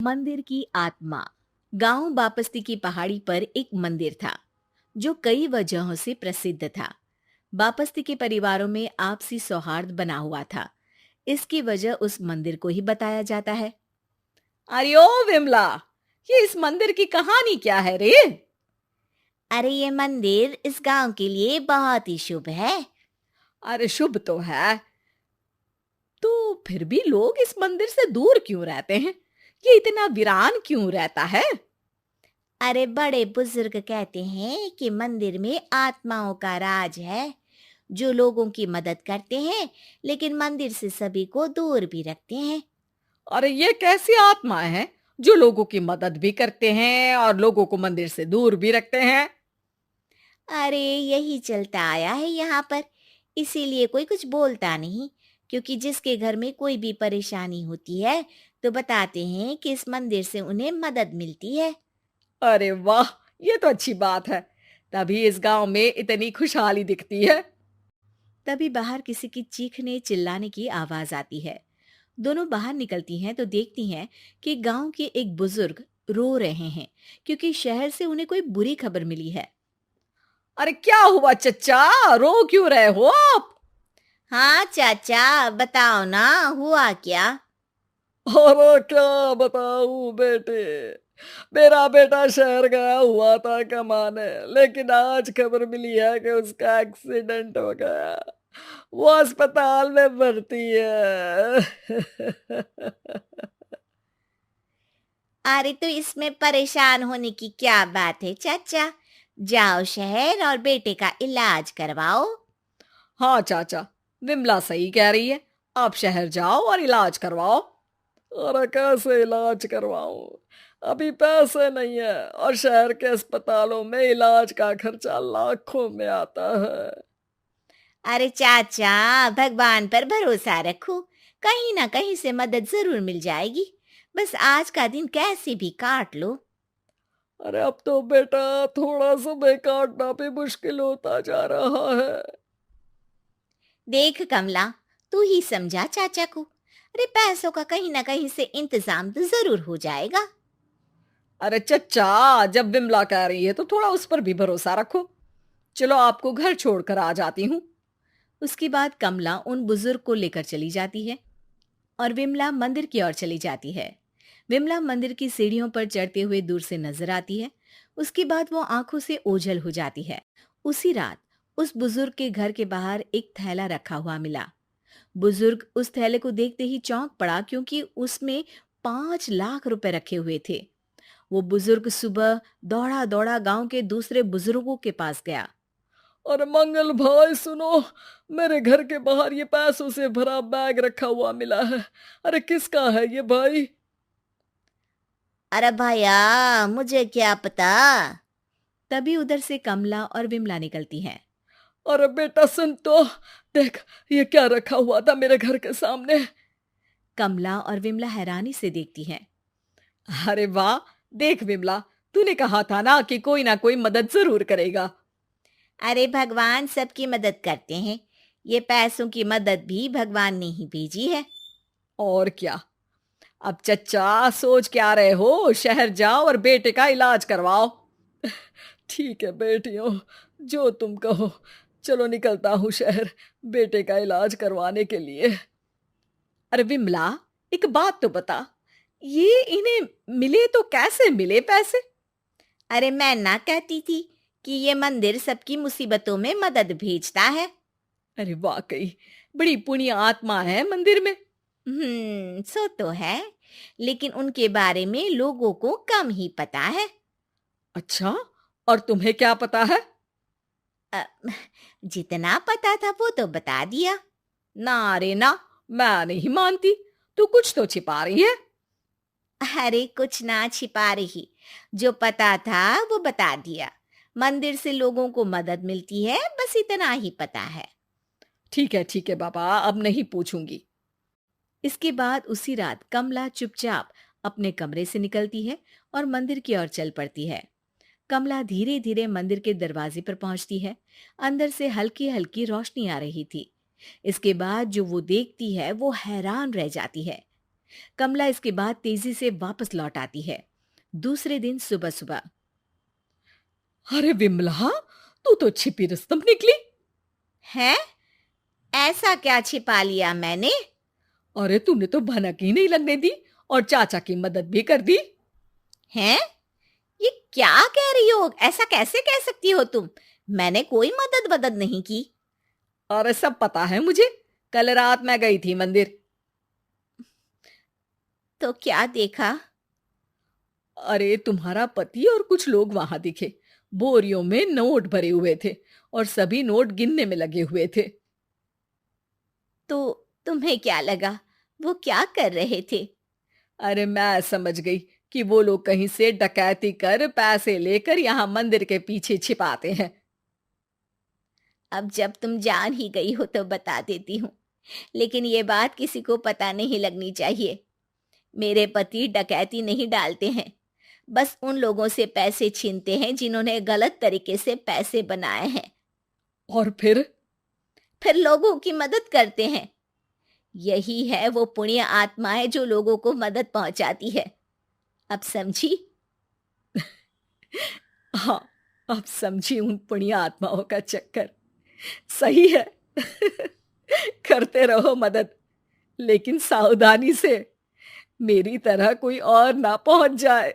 मंदिर की आत्मा। गांव बापस्ती की पहाड़ी पर एक मंदिर था जो कई वजहों से प्रसिद्ध था। बापस्ती के परिवारों में आपसी सौहार्द बना हुआ था। इसकी वजह उस मंदिर को ही बताया जाता है। अरे ओ विमला, ये इस मंदिर की कहानी क्या है रे? अरे ये मंदिर इस गांव के लिए बहुत ही शुभ है। अरे शुभ तो है, तो फिर भी लोग इस मंदिर से दूर क्यों रहते हैं? ये इतना वीरान क्यों रहता है? अरे बड़े बुजुर्ग कहते हैं कि मंदिर में आत्माओं का राज है जो लोगों की मदद करते हैं, लेकिन मंदिर से सभी को दूर भी रखते हैं। अरे ये कैसी आत्माएं हैं जो लोगों की मदद भी करते हैं और लोगों को मंदिर से दूर भी रखते हैं? अरे यही चलता आया है यहाँ पर, इसीलिए कोई कुछ बोलता नहीं। क्योंकि जिसके घर में कोई भी परेशानी होती है तो बताते हैं कि इस मंदिर से उन्हें मदद मिलती है। अरे वाह, ये तो अच्छी बात है। तभी इस गांव में इतनी खुशहाली दिखती है। तभी बाहर किसी की चीखने चिल्लाने की आवाज आती है। दोनों बाहर निकलती हैं तो देखती हैं कि गांव के एक बुजुर्ग रो रहे हैं क्योंकि शहर से उन्हें कोई बुरी खबर मिली है। अरे क्या हुआ चच्चा, रो क्यों रहे हो आप? हाँ चाचा, बताओ ना, हुआ क्या? अरे क्या बताऊं बेटे। मेरा बेटा शहर गया हुआ था कमाने, लेकिन आज खबर मिली है कि उसका एक्सीडेंट हो गया। वो अस्पताल में भर्ती है। अरे तो इसमें परेशान होने की क्या बात है चाचा। जाओ शहर और बेटे का इलाज करवाओ। हाँ चाचा, विमला सही कह रही है। आप शहर जाओ और इलाज करवाओ। अरे कैसे इलाज करवाऊं, अभी पैसे नहीं है और शहर के अस्पतालों में इलाज का खर्चा लाखों में आता है। अरे चाचा, भगवान पर भरोसा रखो, कहीं ना कहीं से मदद जरूर मिल जाएगी। बस आज का दिन कैसे भी काट लो। अरे अब तो बेटा थोड़ा समय काटना भी मुश्किल होता जा रहा है। देख कमला, तू ही समझा चाचा को। अरे पैसों का कहीं ना कहीं से इंतजाम तो जरूर हो जाएगा। अरे चच्चा, जब विमला कह रही है तो थोड़ा उस पर भी भरोसा रखो। चलो आपको घर छोड़कर आ जाती हूँ। उसके बाद कमला उन बुजुर्ग को लेकर चली जाती है और विमला मंदिर की ओर चली जाती है। विमला मंदिर की सीढ़ियों पर चढ़ते हुए दूर से नजर आती है। उसके बाद वो आंखों से ओझल हो जाती है। उसी रात उस बुजुर्ग के घर के बाहर एक थैला रखा हुआ मिला। बुजुर्ग उस थैले को देखते ही चौंक पड़ा क्योंकि उसमें 5 लाख रुपए रखे हुए थे। वो बुजुर्ग सुबह दौड़ा दौड़ा गांव के दूसरे बुजुर्गों के पास गया। और मंगल भाई सुनो, मेरे घर के बाहर ये पैसों से भरा बैग रखा हुआ मिला है। अरे किसका है ये भाई? अरे भैया, मुझे क्या पता। तभी उधर से कमला और विमला निकलती हैं। अरे बेटा सुन तो, देख ये क्या रखा हुआ था मेरे घर के सामने। कमला और विमला हैरानी से देखती हैं। अरे वाह, देख विमला, तूने कहा था ना कोई मदद जरूर करेगा। अरे भगवान सबकी मदद करते हैं। ये पैसों की मदद भी भगवान ने ही भेजी है। और क्या। अब चच्चा सोच क्या रहे हो, शहर जाओ और बेटे का इलाज करवाओ। ठीक है बेटियों, जो तुम कहो। चलो निकलता हूँ शहर बेटे का इलाज करवाने के लिए। अरे विमला, एक बात तो बता, ये इन्हें मिले तो कैसे मिले पैसे? अरे मैं ना कहती थी कि ये मंदिर सबकी मुसीबतों में मदद भेजता है। अरे वाकई बड़ी पुण्य आत्मा है मंदिर में। सो तो है, लेकिन उनके बारे में लोगों को कम ही पता है। अच्छा, और तुम्हें क्या पता है? अ, जितना पता था वो तो बता दिया। ना रे ना, मैं नहीं मानती। तू कुछ तो छिपा रही है। अरे कुछ ना छिपा रही, जो पता था वो बता दिया। मंदिर से लोगों को मदद मिलती है, बस इतना ही पता है। ठीक है बाबा, अब नहीं पूछूंगी। इसके बाद उसी रात कमला चुपचाप अपने कमरे से निकलती है और मंदिर की ओर चल पड़ती है। कमला धीरे धीरे मंदिर के दरवाजे पर पहुंचती है। अंदर से हल्की हल्की रोशनी आ रही थी। इसके बाद जो वो देखती है वो हैरान रह जाती है। कमला इसके बाद तेजी से वापस लौट आती है। दूसरे दिन सुबह सुबह। अरे विमला, तू तो छिपी रुस्तम निकली। है? ऐसा क्या छिपा लिया मैंने? अरे तूने तो भनक ही नहीं लगने दी और चाचा की मदद भी कर दी। हैं? ये क्या कह रही हो? ऐसा कैसे कह सकती हो तुम? मैंने कोई मदद वदद नहीं की। अरे सब पता है मुझे, कल रात मैं गई थी मंदिर। तो क्या देखा? अरे तुम्हारा पति और कुछ लोग वहां दिखे। बोरियों में नोट भरे हुए थे और सभी नोट गिनने में लगे हुए थे। तो तुम्हें क्या लगा? वो क्या कर रहे थे? अरे मैं समझ गई कि वो लोग कहीं से डकैती कर पैसे लेकर यहाँ मंदिर के पीछे छिपाते हैं। अब जब तुम जान ही गई हो तो बता देती हूँ, लेकिन ये बात किसी को पता नहीं लगनी चाहिए। मेरे पति डकैती नहीं डालते हैं, बस उन लोगों से पैसे छीनते हैं जिन्होंने गलत तरीके से पैसे बनाए हैं। और फिर लोगों की मदद करते हैं। यही है वो पुण्य आत्माएं जो लोगों को मदद पहुंचाती है। अब समझी? हाँ, अब समझी उन पुण्य आत्माओं का चक्कर। सही है। करते रहो मदद, लेकिन सावधानी से, मेरी तरह कोई और ना पहुंच जाए।